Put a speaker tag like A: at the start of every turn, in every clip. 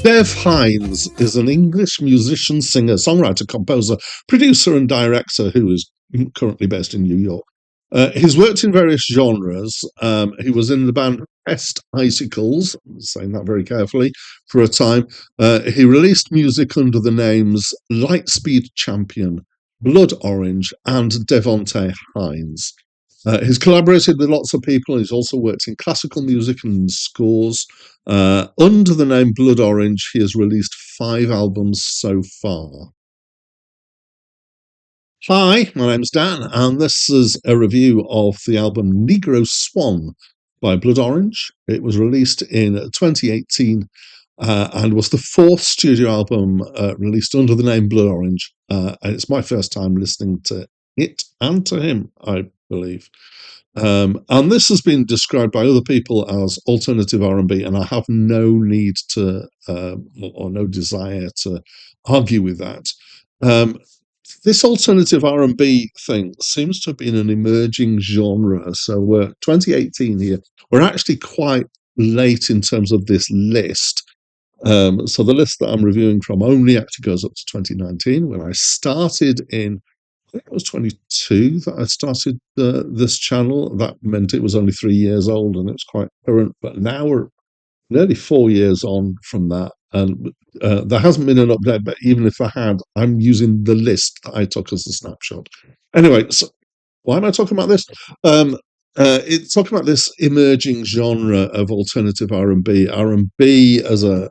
A: Dev Hynes is an English musician, singer, songwriter, composer, producer, and director who is currently based in New York. He's worked in various genres. He was in the band Pest Icicles, I'm saying that very carefully, for a time. He released music under the names Lightspeed Champion, Blood Orange, and Devonte Hines. He's collaborated with lots of people. He's also worked in classical music and scores. Under the name Blood Orange, he has released 5 albums so far. Hi, my name's Dan, and this is a review of the album Negro Swan by Blood Orange. It was released in 2018 and was the 4th studio album released under the name Blood Orange. And it's my first time listening to it and to him, I believe. And this has been described by other people as alternative R&B, and I have no need to or no desire to argue with that. This alternative R&B thing seems to have been an emerging genre. So we're 2018 here. We're actually quite late in terms of this list. So the list that I'm reviewing from only actually goes up to 2019, when I started in, I think it was 22 that I started this channel. That meant it was only 3 years old and it was quite current. But now we're nearly 4 years on from that. And there hasn't been an update, but even if I had, I'm using the list that I took as a snapshot. Anyway, so why am I talking about this? It's talking about this emerging genre of alternative R&B. R&B as a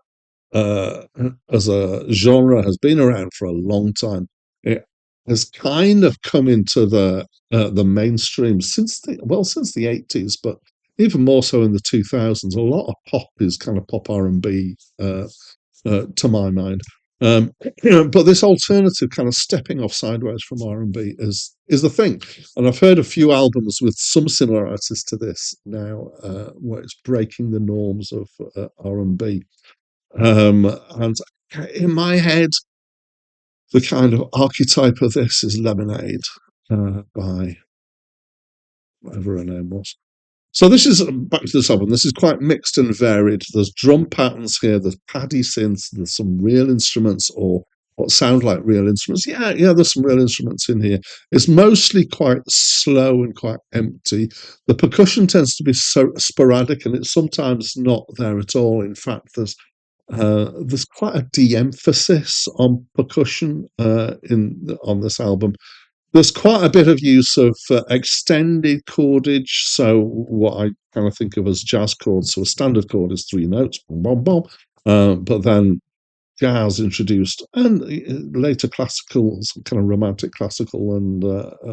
A: genre has been around for a long time. It has kind of come into the mainstream since the 80s, but even more so in the 2000s. A lot of pop is kind of pop R&B to my mind. But this alternative kind of stepping off sideways from R&B is the thing. And I've heard a few albums with some similarities to this now, where it's breaking the norms of R&B. And in my head, the kind of archetype of this is Lemonade by whatever her name was. So this is back to this album. This is quite mixed and varied. There's drum patterns here. There's paddy synths. There's some real instruments, or what sound like real instruments. Yeah. There's some real instruments in here. It's mostly quite slow and quite empty. The percussion tends to be so sporadic, and it's sometimes not there at all. In fact, there's quite a de-emphasis on percussion on this album. There's quite a bit of use of extended chordage, so what I kind of think of as jazz chords. So a standard chord is 3 notes, boom, boom, boom, but then jazz introduced, and later classical, kind of romantic classical and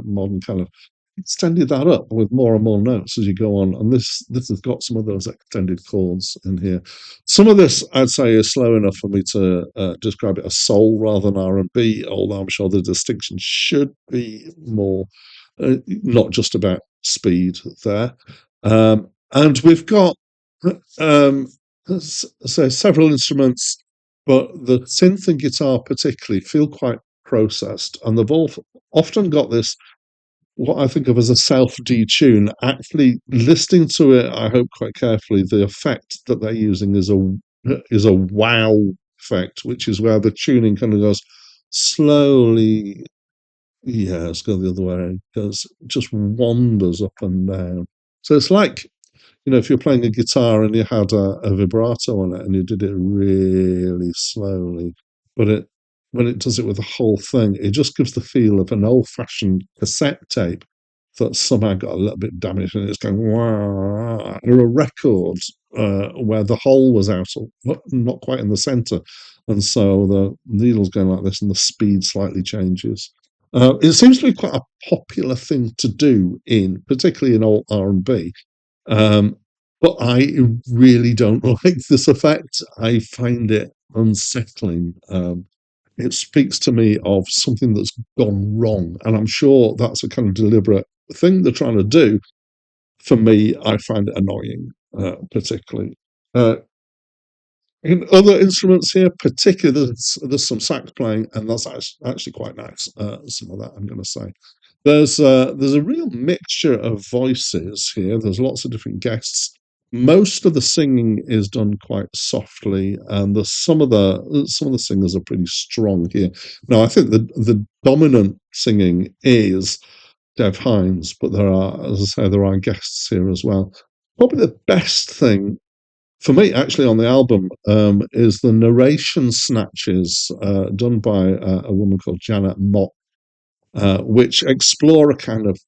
A: modern kind of extended that up with more and more notes as you go on. And this has got some of those extended chords in here. Some of this, I'd say, is slow enough for me to describe it as soul rather than R&B, although I'm sure the distinction should be more, not just about speed there. And we've got several instruments, but the synth and guitar particularly feel quite processed, and they've all often got this, what I think of as a self-detune. Actually listening to it, I hope quite carefully, the effect that they're using is a wow effect, which is where the tuning kind of goes slowly. Yeah, let's go the other way. It just wanders up and down. So it's like, if you're playing a guitar and you had a vibrato on it and you did it really slowly, but when it does it with the whole thing, it just gives the feel of an old-fashioned cassette tape that somehow got a little bit damaged, and it's going wah, or a record where the hole was out, not quite in the center, and so the needle's going like this, and the speed slightly changes. It seems to be quite a popular thing to do, particularly in old R&B. But I really don't like this effect. I find it unsettling. It speaks to me of something that's gone wrong, and I'm sure that's a kind of deliberate thing they're trying to do. For me, I find it annoying, particularly. In other instruments here, particularly, there's some sax playing, and that's actually quite nice. Some of that, I'm going to say. There's a real mixture of voices here. There's lots of different guests. Most of the singing is done quite softly, and some of the singers are pretty strong here. Now, I think the dominant singing is Dev Hynes, but there are, as I say, there are guests here as well. Probably the best thing for me, actually, on the album is the narration snatches done by a woman called Janet Mott, which explore a kind of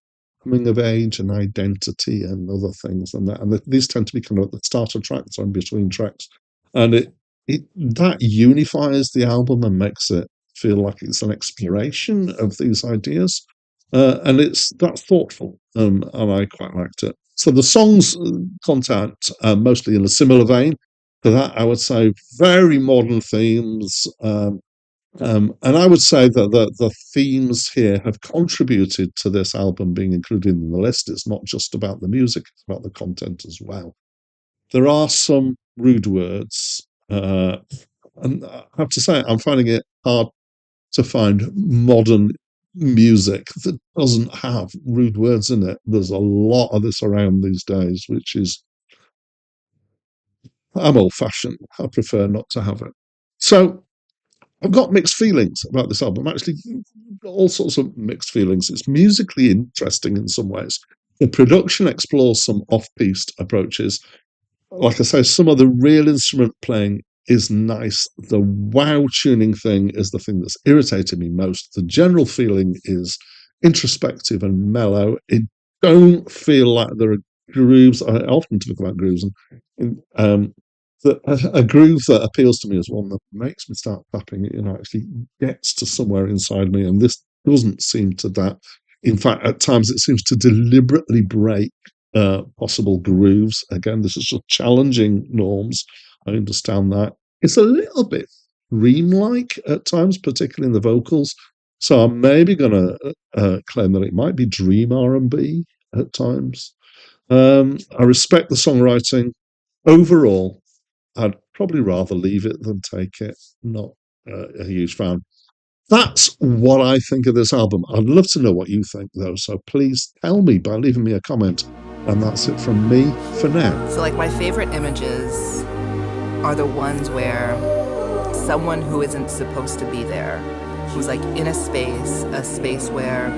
A: coming of age and identity and other things and that. And these tend to be kind of at the starter tracks or in between tracks, and it that unifies the album and makes it feel like it's an exploration of these ideas, and it's that's thoughtful, and I quite liked it. So the songs content mostly in a similar vein to that. I would say very modern themes. And I would say that the themes here have contributed to this album being included in the list. It's not just about the music, it's about the content as well. There are some rude words, and I have to say, I'm finding it hard to find modern music that doesn't have rude words in it. There's a lot of this around these days, which is, I'm old fashioned. I prefer not to have it. So I've got mixed feelings about this album. Actually, all sorts of mixed feelings. It's musically interesting in some ways. The production explores some off-piste approaches. Like I say, some of the real instrument playing is nice. The wow tuning thing is the thing that's irritated me most. The general feeling is introspective and mellow. It don't feel like there are grooves. I often talk about grooves, and a groove that appeals to me is one that makes me start clapping. Actually gets to somewhere inside me, and this doesn't seem to that. In fact, at times it seems to deliberately break possible grooves. Again, this is just challenging norms. I understand that. It's a little bit dream-like at times, particularly in the vocals. So I'm maybe going to claim that it might be dream R&B at times. I respect the songwriting. Overall, I'd probably rather leave it than take it. Not a huge fan. That's what I think of this album. I'd love to know what you think, though. So please tell me by leaving me a comment. And that's it from me for now.
B: So, like, my favorite images are the ones where someone who isn't supposed to be there, who's like in a space where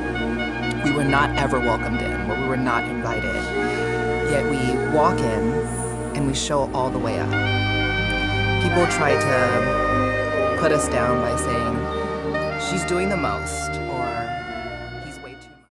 B: we were not ever welcomed in, where we were not invited, yet we walk in and we show all the way up. People try to put us down by saying, she's doing the most,